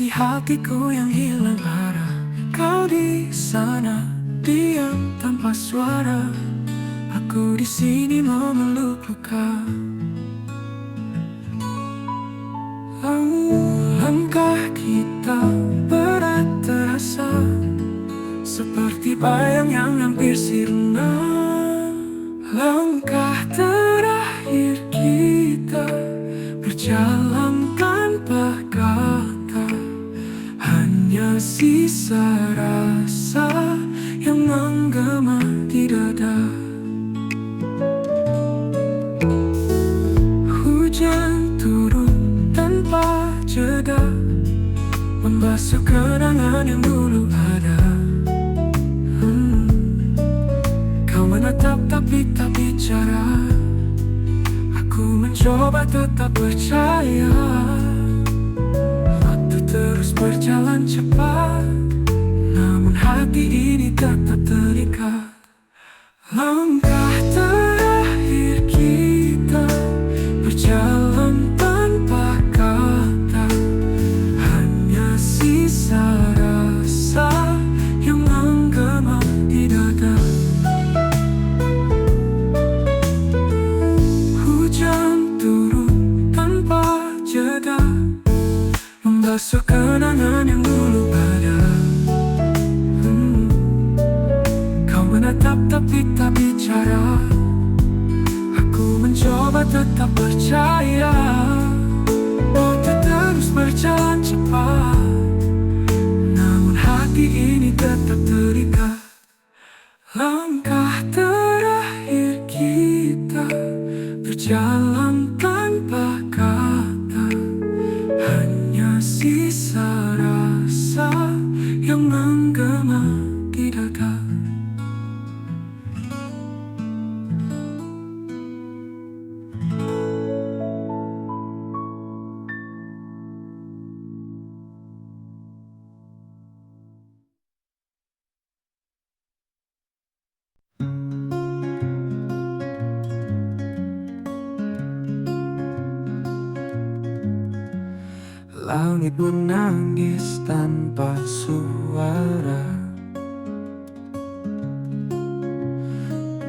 hatiku yang hilang arah. Kau di sana diam tanpa suara, aku di sini memeluk luka. Langkah kita berat terasa, seperti bayang yang hampir sirna. Langkah terakhir kita berjalan tanpa kata, hanya sisa rasa yang menggema di dada. Hujan turun tanpa jeda, membasuh kenangan yang dulu ada. Kau menatap tapi tak bicara, aku mencoba tetap percaya. Waktu terus berjalan cepat, namun hati ini tetap terikat. Langkah terakhir kita berjalan tanpa kata, hanya sisa rasa yang menggema di dada. Hujan turun tanpa jeda, membasuh kenangan yang dulu ada. Kau menatap tapi tak bicara, aku mencoba tetap percaya. Waktu terus berjalan cepat, namun hati ini tetap terikat. Langkah terakhir kita berjalan tanpa kata, hanya sisa rasa yang menggema di dada. Langit menangis tanpa suara,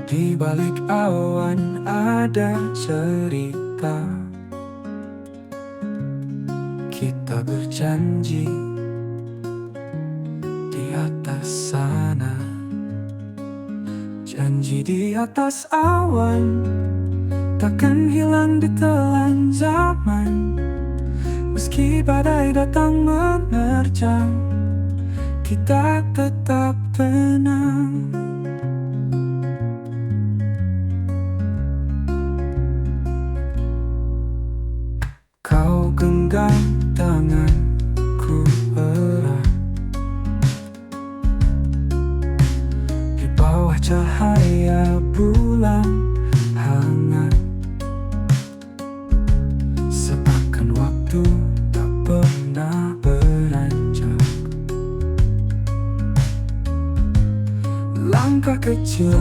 di balik awan ada cerita. Kita berjanji di atas sana, janji di atas awan, takkan hilang di telan zaman. Meski badai datang menerjang, kita tetap tenang. Kau genggam tanganku erat, di bawah cahaya bulan hangat, seakan waktu tak pernah beranjak. Langkah kecil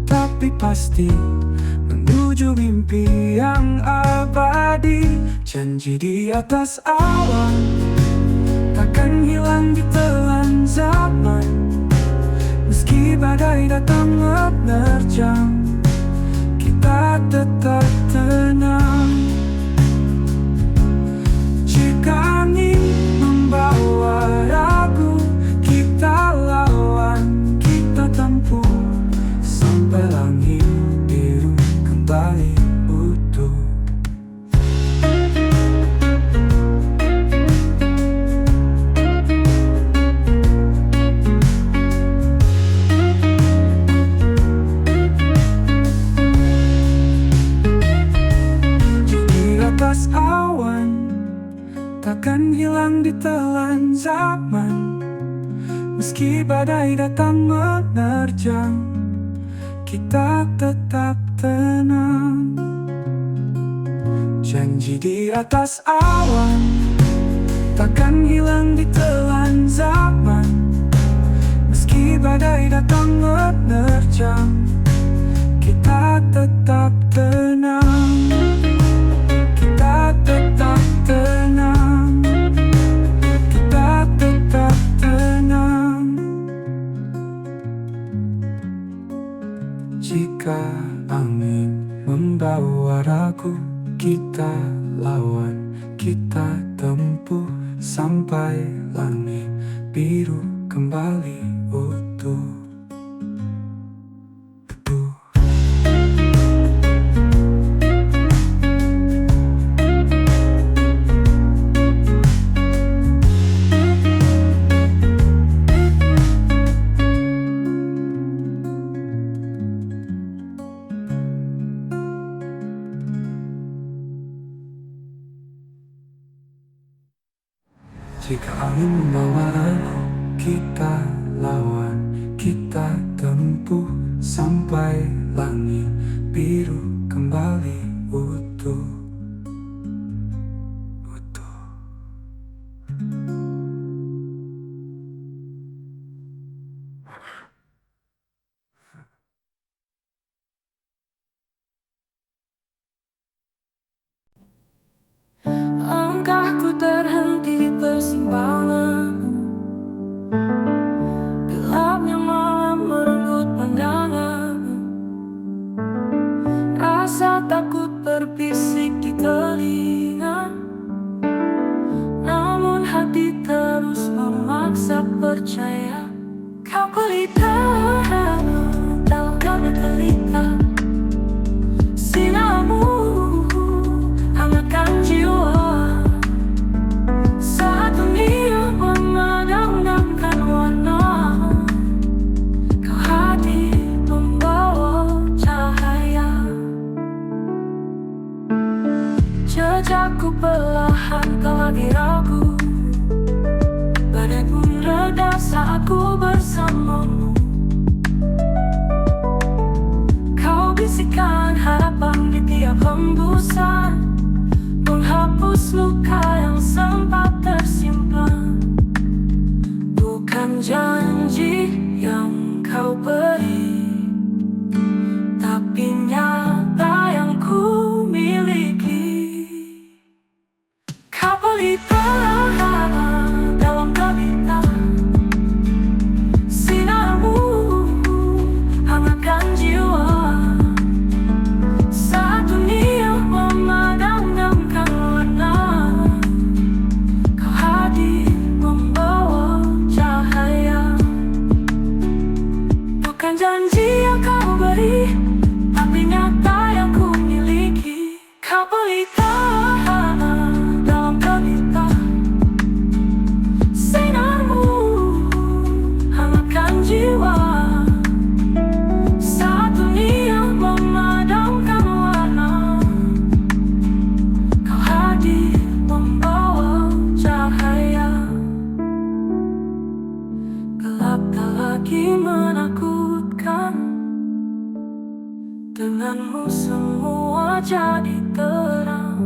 tapi pasti menuju mimpi yang abadi. Janji di atas awan, takkan hilang di telan zaman. Meski badai datang menerjang, kita tetap tenang. Jika angin membawa ragu, kita lawan, kita tempuh sampai langit biru kembali utuh. Di atas awan, takkan hilang di telan zaman. Meski badai datang menerjang, kita tetap tenang. Janji di atas awan, takkan hilang di telan zaman. Meski badai datang menerjang, kita tetap tenang. Kita tetap tenang. membawa ragu. Kita lawan, kita tempuh sampai langit biru kembali utuh. Jika angin membawa ragu, kita lawan, kita tempuh sampai langit biru kembali utuh. Langkahku terhenti di persimpangan, gelapnya malam merenggut pandangan. Rasa takut berbisik di telinga, namun hati terus memaksa percaya. Kau pelita dalam kabut pelita, sinarmu hangatkan jiwa. Saat dunia memadamkan warna, kau hadir membawa cahaya. Jejakku perlahan tak lagi ragu, badai pun reda saat ku bersamamu. Kau bisikan harapan di tiap hembusan, menghapus luka yang sempat tersimpan. Bukan janji yang kau beri, tapi nyata yang ku miliki. Kau pelita dalam kabita, sinarmu hangatkan jiwa. Saat dunia memadamkan warna, kau hadir membawa cahaya. Bukan janji yang kau beri, tapi nyata yang ku miliki. Kau pelita dalam kabita, sinarmu hangatkan jiwa. Saat dunia memadamkan warna, kau hadir membawa cahaya. Gelap tak lagi menakutkan, denganmu semua jadi terang.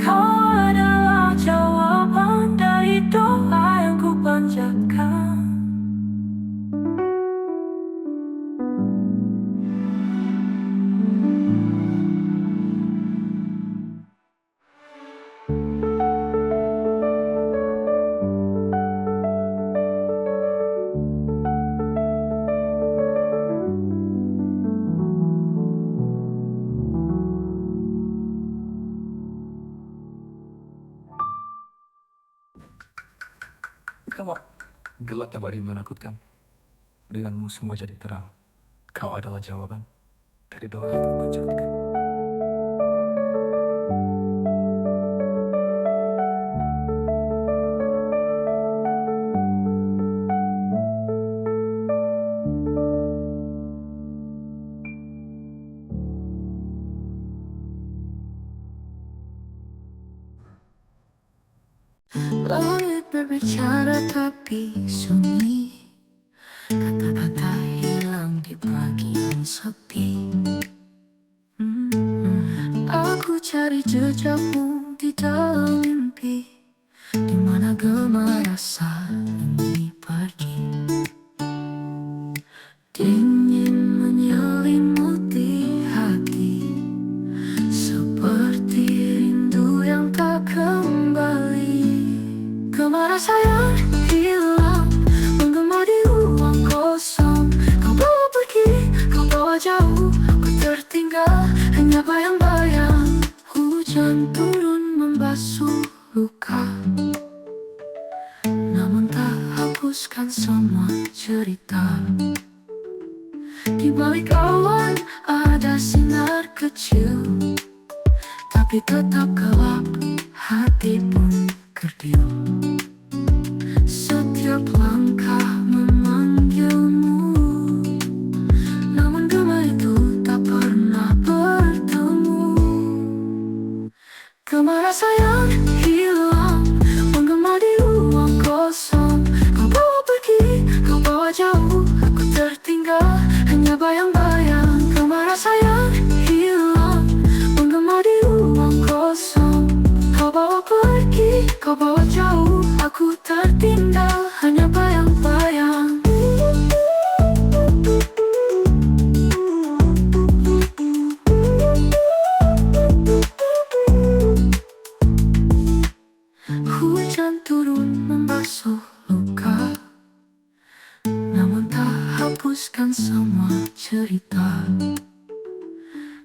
Kau adalah jawaban dari doa yang ku panjatkan. Gelap tak lagi menakutkan, denganmu semua jadi terang. Kau adalah jawaban dari doa yang ku panjatkan. Langit berbicara tapi sunyi, kata-kata hilang di pagi yang sepi. Aku cari jejakmu di dalam mimpi, di mana gemar rasa ini pergi. Dingin menyelimuti hati, seperti rindu yang tak kembali. Gemar rasa yang hilang menggema di ruang kosong. Kau bawa pergi, kau bawa jauh, aku tertinggal. Hujan turun membasuh luka, namun tak hapuskan semua cerita. Di balik awan ada sinar kecil, tapi tetap gelap, hati pun kerdil. Setiap langkah memanggilmu, namun gema itu tak pernah bertemu. Gema rasa yang hilang menggema di ruang kosong. Kau bawa pergi, kau bawa jauh, aku tertinggal hanya bayang-bayang. Gema rasa yang hilang menggema di ruang kosong. Kau bawa pergi, kau bawa jauh, aku tertinggal hanya bayang-bayang. Hujan turun membasuh luka, namun tak hapuskan semua cerita.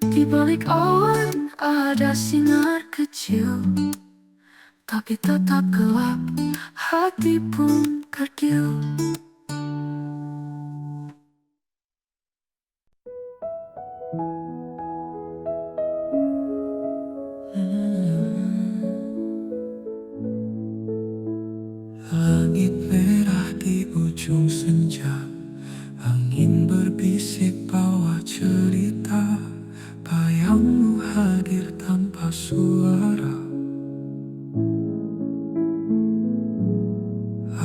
Di balik awan ada sinar kecil, tapi tetap gelap, hati pun kerdil. Langit merah di ujung senja, angin berbisik bawa cerita. Bayangmu hadir tanpa suara.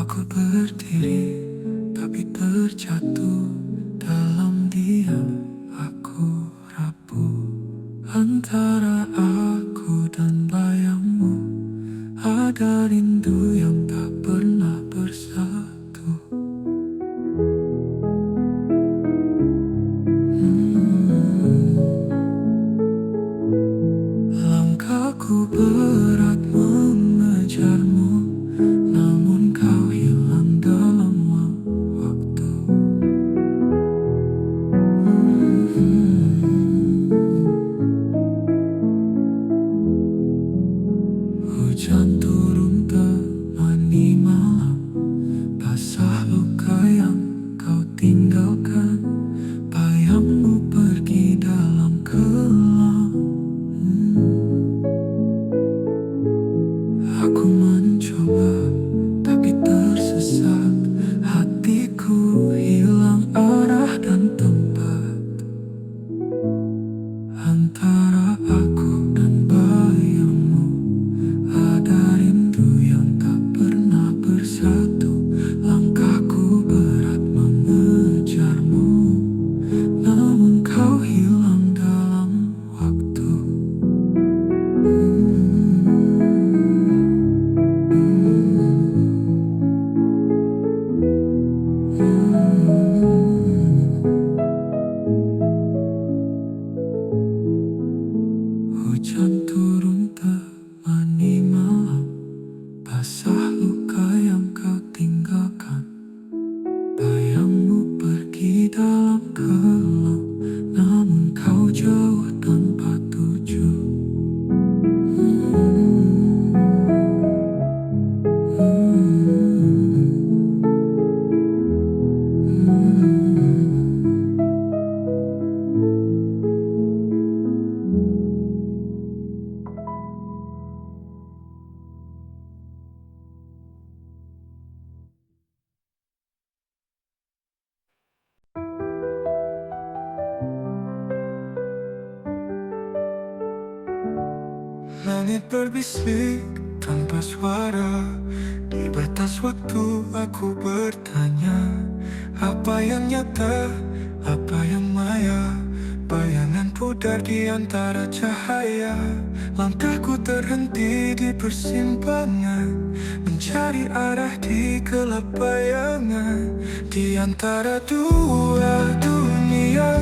Aku berdiri tapi terjatuh dalam diam. Aku rapuh antara aku dan bayangmu. Ada rindu yang tak pernah bersatu. Langkahku berat mengejarmu, namun kau hilang dalam waktu. Hujan turun temani malam, basah luka yang kau tinggalkan. Bayangmu pergi dalam kelam. Aku mencoba tapi tersesat, hatiku hilang arah dan tempat. Antara aku dan bayangmu ada rindu yang tak pernah bersatu. Langkahku berat mengejarmu, namun kau hilang dalam waktu. Hujan turun temani malam, basah luka yang kau tinggalkan. Bayangmu pergi dalam kelam, namun kau jauh tanpa tujuan. Langit berbisik tanpa suara. Di batas waktu aku bertanya, apa yang nyata, apa yang maya. Bayangan pudar di antara cahaya. Langkahku terhenti di persimpangan, mencari arah di gelap bayangan. Di antara dua dunia,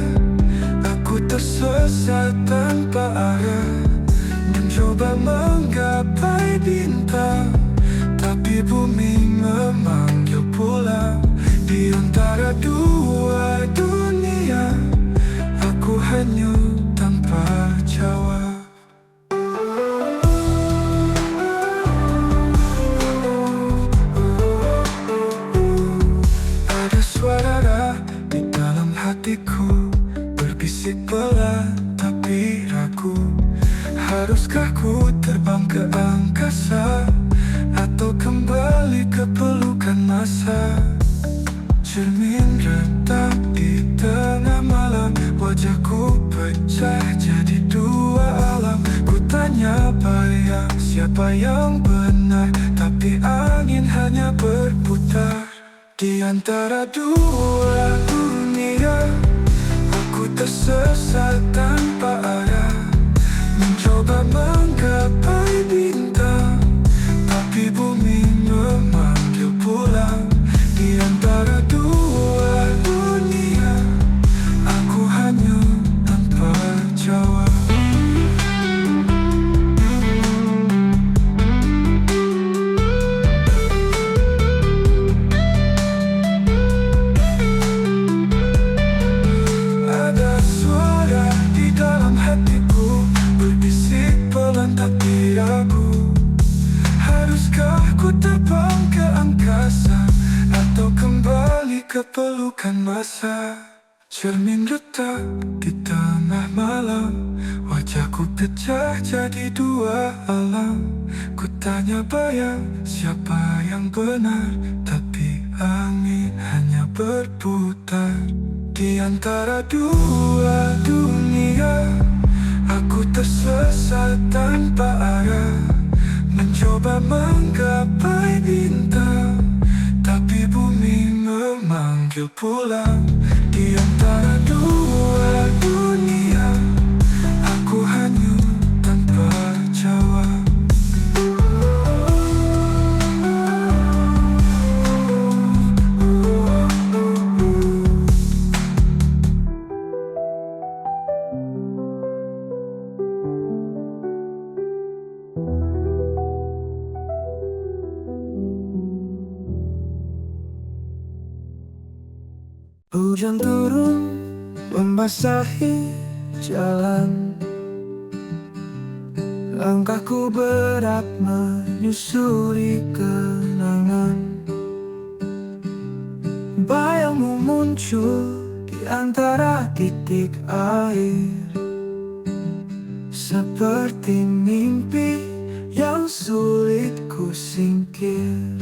aku tersesat tanpa arah. Mencoba menggapai bintang, tapi bumi memanggil pulang. Di antara dua dunia, aku hanyut tanpa jawab. Haruskah ku terbang ke angkasa, atau kembali ke pelukan masa? Cermin retak di tengah malam, wajahku pecah jadi dua alam. Ku tanya bayang, siapa yang benar? Tapi angin hanya berputar di antara dua dunia. Aku tersesat tanpa arah, mencoba menggapai bintang, tapi bumi memanggil pulang. Di antara dua dunia, aku hanya tanpa jawab. Ada suara di dalam hatiku, berbisik pelan tapi ragu. Haruskah ku terbang ke angkasa, atau kembali ke pelukan masa? Cermin retak di tengah malam, wajahku pecah jadi dua alam. Ku tanya bayang, siapa yang benar? Tapi angin hanya berputar di antara dua dunia. Aku tersesat tanpa arah, mencoba menggapai bintang, tapi bumi memanggil pulang. Di antara dua dunia, aku hanya tanpa jawab. Hujan turun membasahi jalan, langkahku berat menyusuri kenangan. Bayangmu muncul di antara titik air, seperti mimpi yang sulit ku singkir.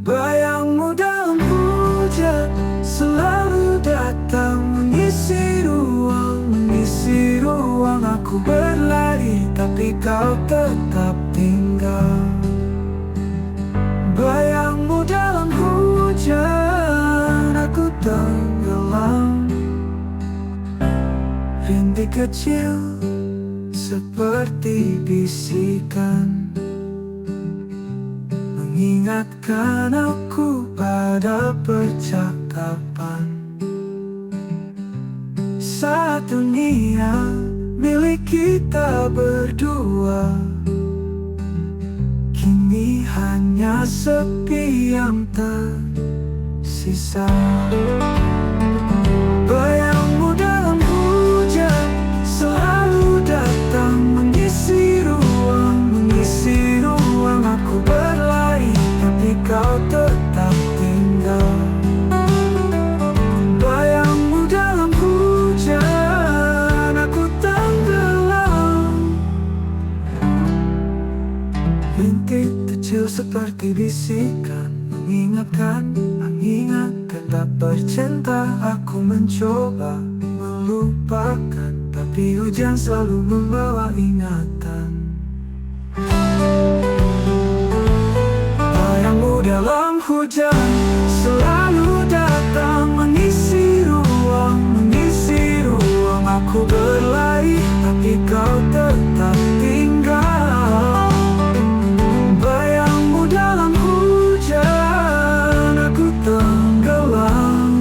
Bayangmu dalam hujan selalu datang, mengisi ruang aku berlari, tapi kau tetap tinggal. Bayangmu dalam hujan, aku tenggelam. Rintik kecil seperti bisikan, mengingatkan aku pada percakapan. Saat dunia milik kita berdua, kini hanya sepi yang tersisa. Bayangmu dalam hujan selalu datang, mengisi ruang aku berlari, tapi kau tetap tinggal. Bayangmu dalam hujan, aku tenggelam. Rintik kecil seperti bisikan, mengingatkan tak bercinta. Aku mencoba melupakan, tapi hujan selalu membawa ingatan. Bayangmu dalam hujan selalu datang, mengisi ruang aku berlari, tapi kau tetap tinggal. Bayangmu dalam hujan, aku tenggelam.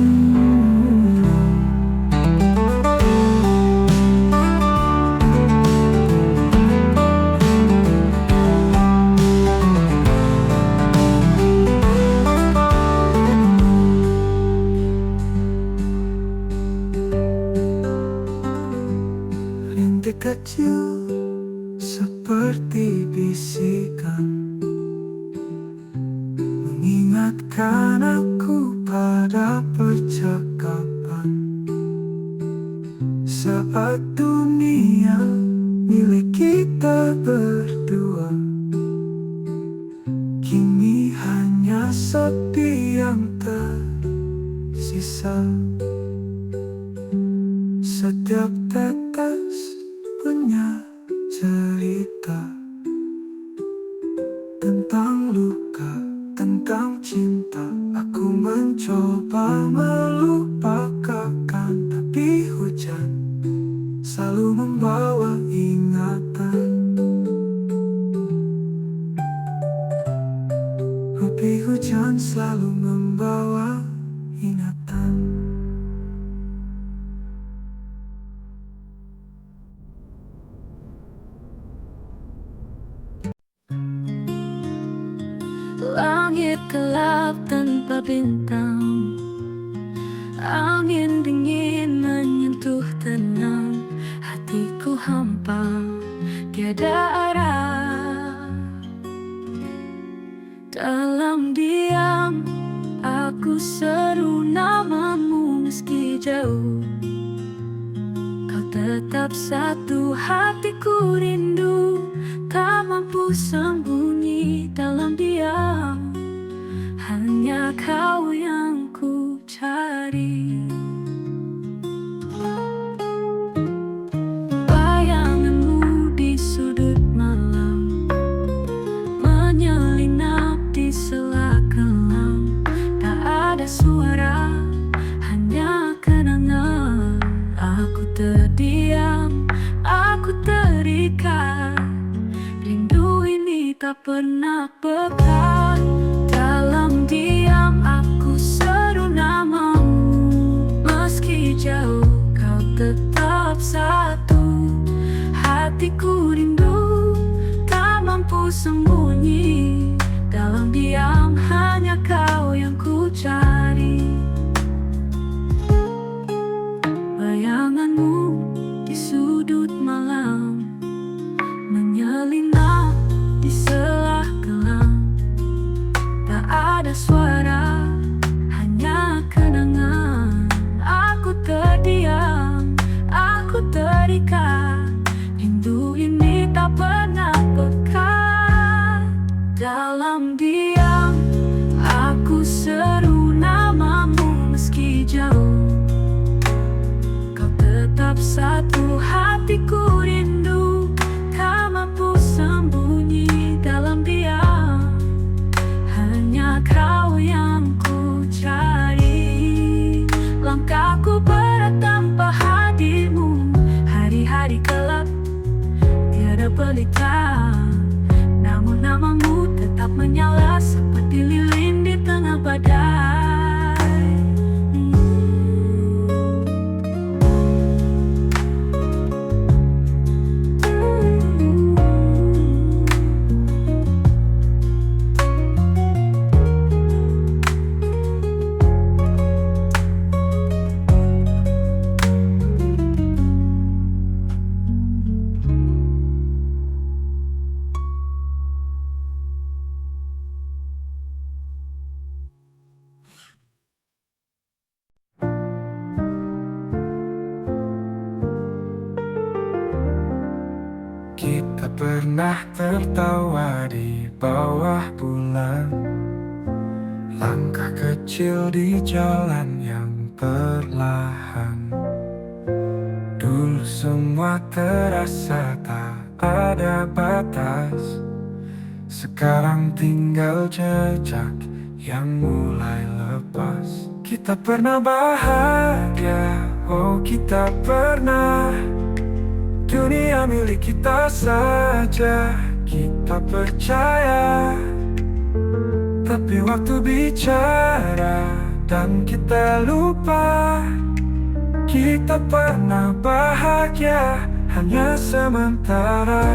Rintik kecil seperti bisikan, mengingatkan aku pada percakapan. Saat dunia milik kita berdua. Kini hanya sepi yang tersisa. Setiap tetes punya cerita tentang luka, tentang cinta. Aku mencoba melupakan, tapi hujan selalu membawa ingatan. Tapi hujan selalu membawa ingatan. Langit gelap tanpa bintang, angin dingin menyentuh tenang. Hatiku hampa, tiada arah. Dalam diam, aku seru namamu meski jauh. Kau tetap satu, hatiku rindu. Tak mampu sembunyi dalam diam, hanya kau yang ku cari. Bayanganmu di sudut malam, menyelinap di sela kelam. Tak ada suara, hanya kenangan. Aku terdiam, aku terikat. Rindu ini tak pernah pekat. Dalam diam aku seru namamu, meski jauh kau tetap satu. Hatiku rindu, tak mampu sembunyi. Dalam diam hanya kau yang ku cari. Bayanganmu di sudut malam, menyelinap di sela kelam. Tak ada suara, hanya kenangan. Aku terdiam, aku terikat. Rindu ini tak pernah pekat. Dalam diam, aku seru namamu meski jauh. Kau tetap satu, hatiku rindu. Tak mampu sembunyi dalam diam, hanya kau yang ku cari. Langkahku berat tanpa hadirmu, hari-hari gelap tiada pelita. Namun namamu tetap menyala seperti lilin di tengah badai. Kita pernah tertawa di bawah bulan, langkah kecil di jalan yang perlahan. Dulu semua terasa tak ada batas, sekarang tinggal jejak yang mulai lepas. Kita pernah bahagia, oh kita pernah. Dunia milik kita saja, kita percaya. Tapi waktu bicara dan kita lupa. Kita pernah bahagia, hanya sementara.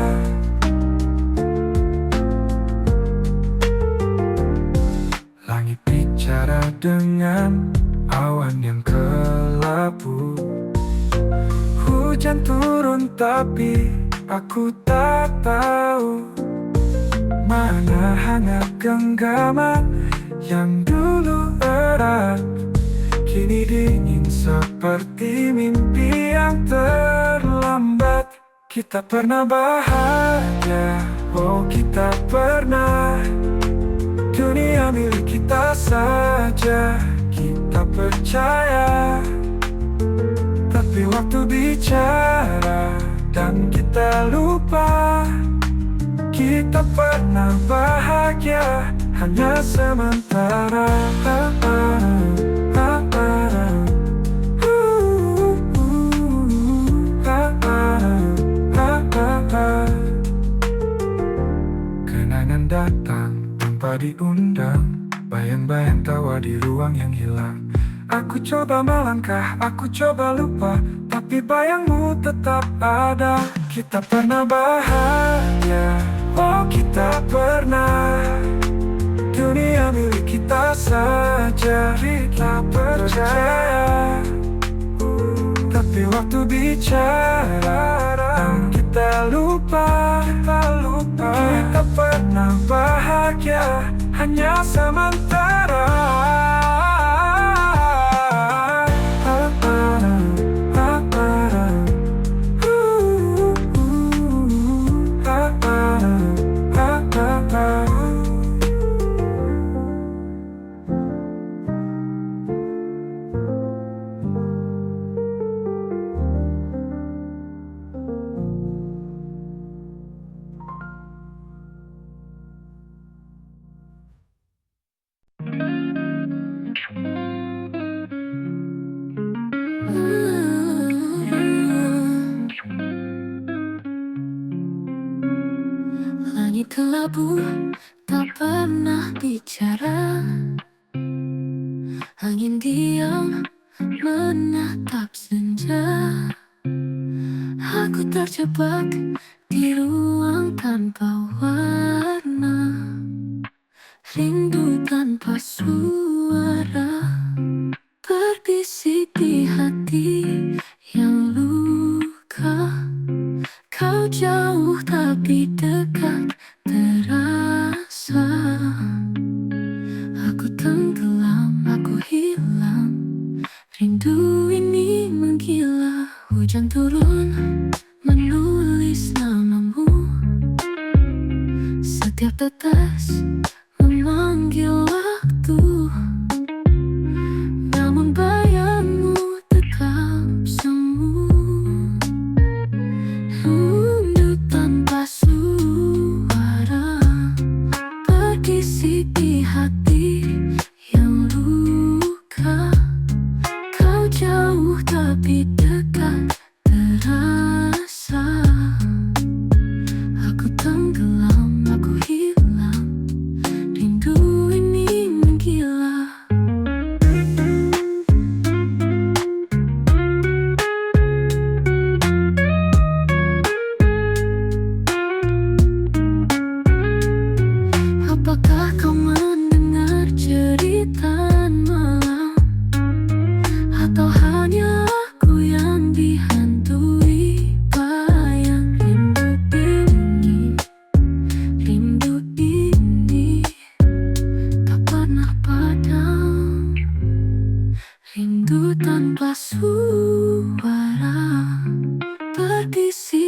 Langit bicara dengan awan yang kelabu. Hujan turun tapi aku tak tahu mana hangat genggaman yang dulu erat, kini dingin seperti mimpi yang terlambat. Kita pernah bahagia, oh kita pernah. Dunia milik kita saja, kita percaya. Tapi waktu bicara dan kita lupa, kita pernah bahagia hanya sementara. Kenangan datang tanpa diundang, bayang-bayang tawa di ruang yang hilang. Aku coba melangkah, aku coba lupa, tapi bayangmu tetap ada. Kita pernah bahagia, oh kita pernah. Dunia milik kita saja, kita percaya. Tapi waktu bicara dan kita lupa, kita pernah bahagia hanya sementara. Langit kelabu tak pernah bicara, angin diam menatap senja. Aku terjebak di ruang tanpa warna, rindu tanpa suara, berbisik di hati yang luka. Kau jauh tapi dekat terasa. Aku tenggelam, aku hilang, rindu ini menggila. Hujan turun menulis namamu, setiap tetes memanggil waktu. Namun bayangmu tetap semu, rindu tanpa suara, berkisik di hati yang luka. Kau jauh tapi dekat terasa. Aku tenggelam, aku hilang, rindu ini menggila. Apakah kau mendengar cerita malam, atau hanya aku yang dihantui bayang rindu ini tak pernah padam, rindu tanpa suara, berbisik